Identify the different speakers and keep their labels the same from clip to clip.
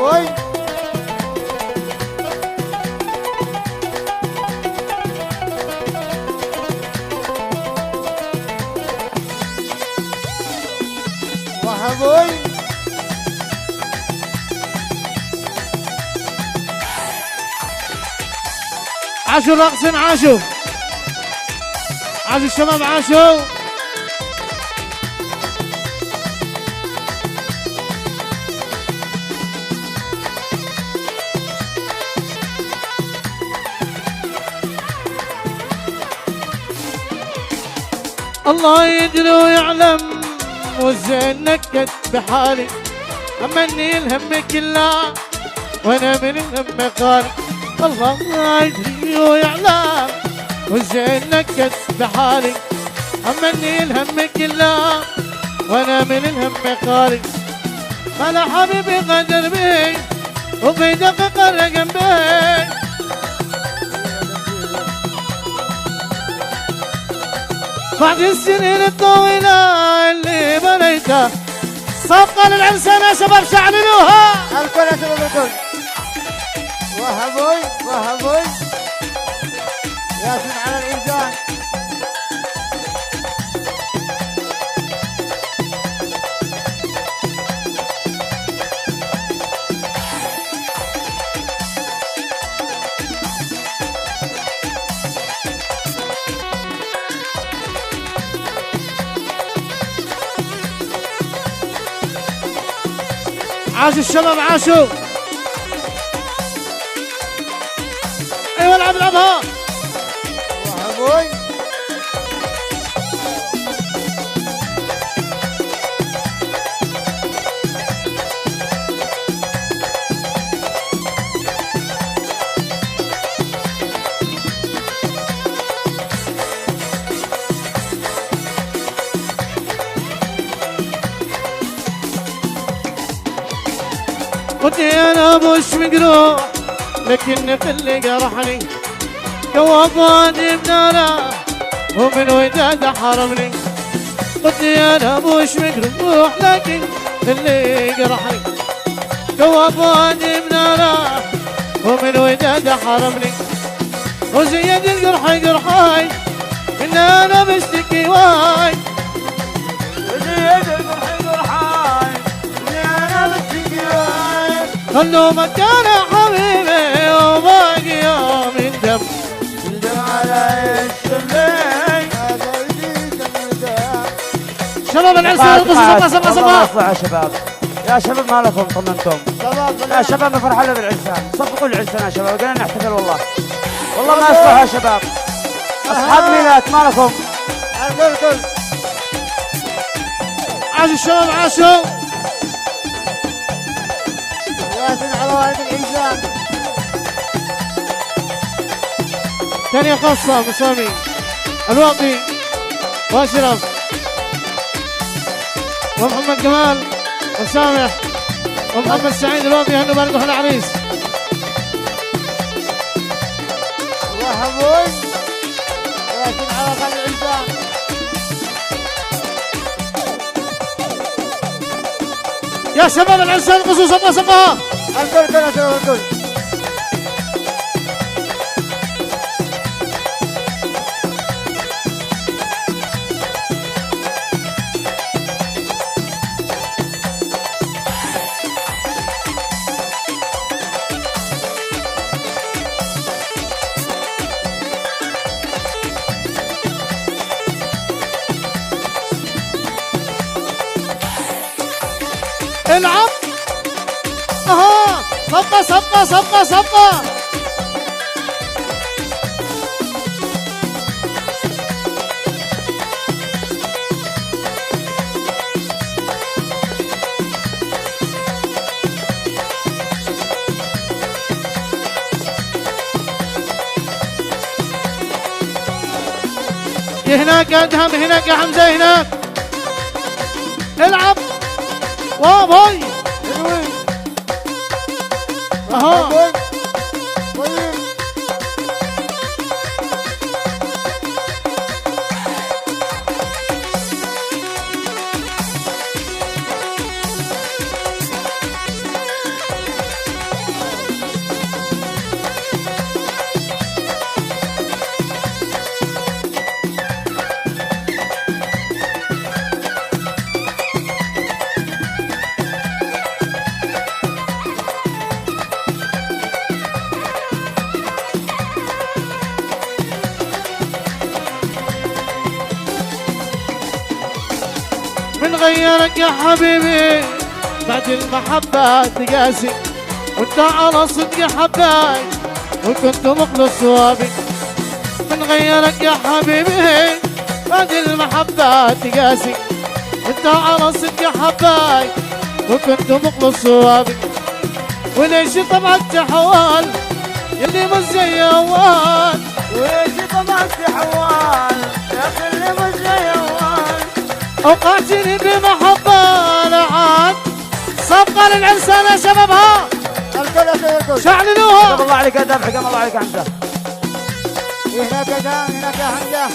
Speaker 1: وهبوي وهبوي
Speaker 2: عاشوا الرقص، عاشوا الشباب، عاشوا. الله يدري ويعلم والزين نكت بحالي، اما اني الهم كله وانا من الهم خالي. الله يدري ويعلم والزين نكت بحالي، اما اني الهم كله وانا من الهم خالي. فلا حبيبي غدر بي وفي دقيقة رقم بي، بعد السنين الطويلة اللي بنيتها. صفقة للعرسان يا شباب، شعللوها
Speaker 1: الكل يا شباب الكل. وهبوي وهبوي ياسين على الإيزان.
Speaker 2: عاشوا الشباب، عاشوا. ايوه العب العبها.
Speaker 1: وهبوي
Speaker 2: قلتي انا مش مجروح لكن اللي جرحني جواب وادي بناره ومن وداد حرمني. قلتي انا مش مجروح لكن اللي جرحني جواب وادي بناره ومن وداد حرمني. وزيد الجرح جرحاي ان انا بشتكي واي،
Speaker 1: وزيد الجرح جرحاي ان انا بشتكي واي.
Speaker 2: خلوا مكان حبيبي وباقي يوم الدم
Speaker 1: الدم على الشمعين هذا اللي دم.
Speaker 2: شباب العرسان صفقة صفقة صفقة.
Speaker 3: يا شباب يا شباب ما لكم طمنتم يا شباب، فرحنا بالعرسان، صفقوا العرسان يا شباب، قلنا نحتفل والله ما يصلح يا شباب. اصحاب ميلاد ما لكم.
Speaker 1: الكل
Speaker 2: عاشوا الشباب، عاشوا.
Speaker 1: ياسين على واحد الإيزان.
Speaker 2: ثانية خاصة مسامي الواقي واشرف ومحمد جمال وسامح ومحمد سعيد الواقي، هنو بارقوا احنا عريس.
Speaker 1: وهبوي ياسين على واحد الإيزان.
Speaker 2: يا شباب العرسان قصوا صفقة صفقة.
Speaker 1: الكل يا شباب الكل.
Speaker 2: العب. اها صفقة صفقة صفقة صفقة. هناك ادهم، هناك يا حمزة، هناك العب. واو هاي اها غيرك يا حبيبي بعد المحبة تقاسي، وانت على صدق حباي وكنت مخلص وابي. من غيرك يا حبيبي بعد المحبة تقاسي، وانت على صدق حباي وكنت مخلص وابي. وليش طبعك تحول يلي مش زي اول،
Speaker 3: وليش طبعك تحول يا اخي اللي مش زي اول.
Speaker 2: اوقعتني بمحبة لا عاد صفقة للعرسان يا شبابها،
Speaker 1: الكل يا اخي الكل.
Speaker 2: شعللوها.
Speaker 3: حكم الله عليك يا دام، حكم الله عليك يا حمزه.
Speaker 1: هناك يا دام، هناك يا حمزه.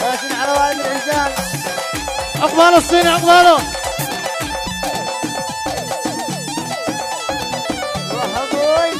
Speaker 1: ياسين على والد العزام.
Speaker 2: عقبال الصيني عقباله.
Speaker 1: روح ابوي.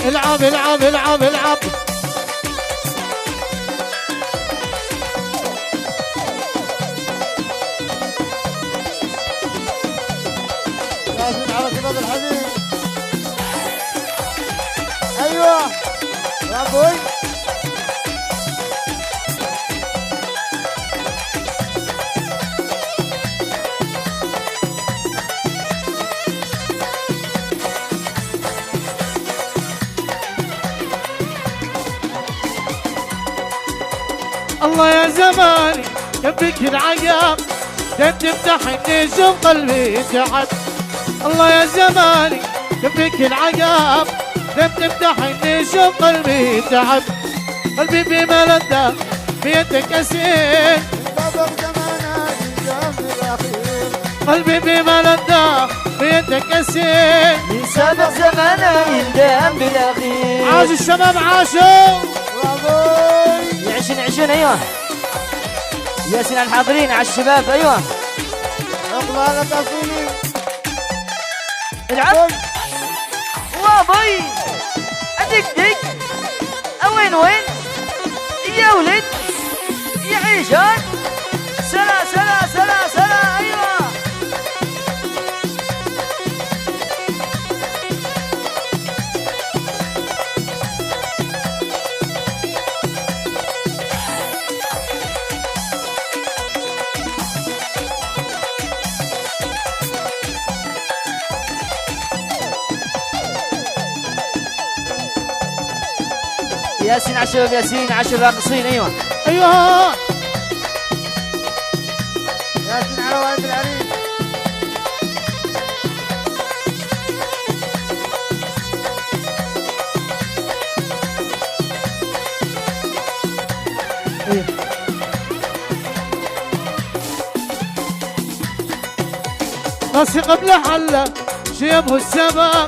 Speaker 2: العب العب العب العب.
Speaker 1: ياسين على شباب الحبيب. ايوه يا ابوي.
Speaker 2: الله يا زماني يبيك العقاب تفتح النجوم قلبي تعب. الله يا زماني يبيك العقاب تفتح النجوم قلبي تعب. قلبي بملذة بيدك أسير،
Speaker 1: سبق زمانك الجنب الاخير.
Speaker 2: قلبي بملذة بيدك أسير.
Speaker 3: من سابق زمانه يندم بالاخير.
Speaker 2: عاش الشباب عاشوا.
Speaker 1: وابوي.
Speaker 3: يعيشون ايوه. ياسين على الحاضرين على الشباب ايوه.
Speaker 1: عقبال التصويري.
Speaker 3: العب وابي ادقدق وين وين يا ولد يا عيشان. سلا سلا سلا سلا ايوه. ياسين على الشباب، ياسين على الشباب الراقصين ايوه.
Speaker 2: أيوه
Speaker 1: ياسين على والد العريس.
Speaker 2: راسي قبل حله شيبه السبب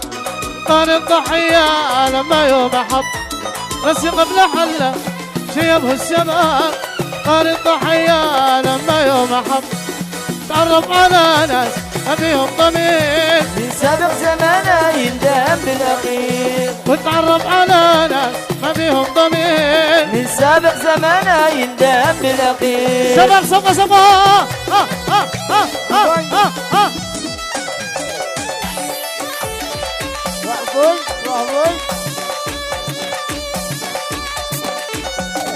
Speaker 2: طال الضحية لما يوم أحب. راسي قبل حله شيبه السبب طال الضحية لما يوم أحب. تعرف على ناس ما فيهم ضمير،
Speaker 3: من سابق زمانه يندم بالاخير.
Speaker 2: وتعرف على ناس ما فيهم ضمير.
Speaker 3: من سابق زمانه يندم بالاخير.
Speaker 2: شباب صفقة صفقة. ها ها ها ها ها ها.
Speaker 1: وابوي وابوي.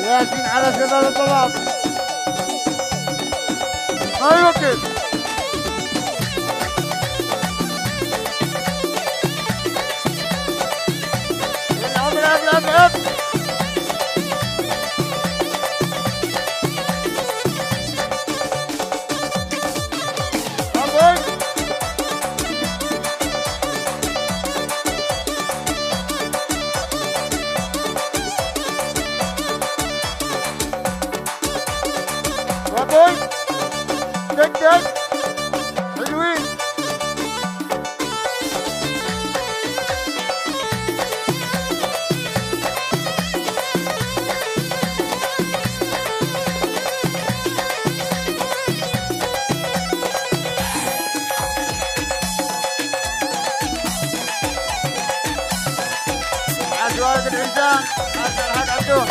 Speaker 1: ياسين على شباب الطباب. ايوه كده. العب العب العب العب. ابوي. ابوي. دق دق. حلوين. عاد والد العزام. عاد الحاج عبدون.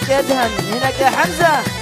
Speaker 3: هناك يا ادهم، هناك يا حمزه.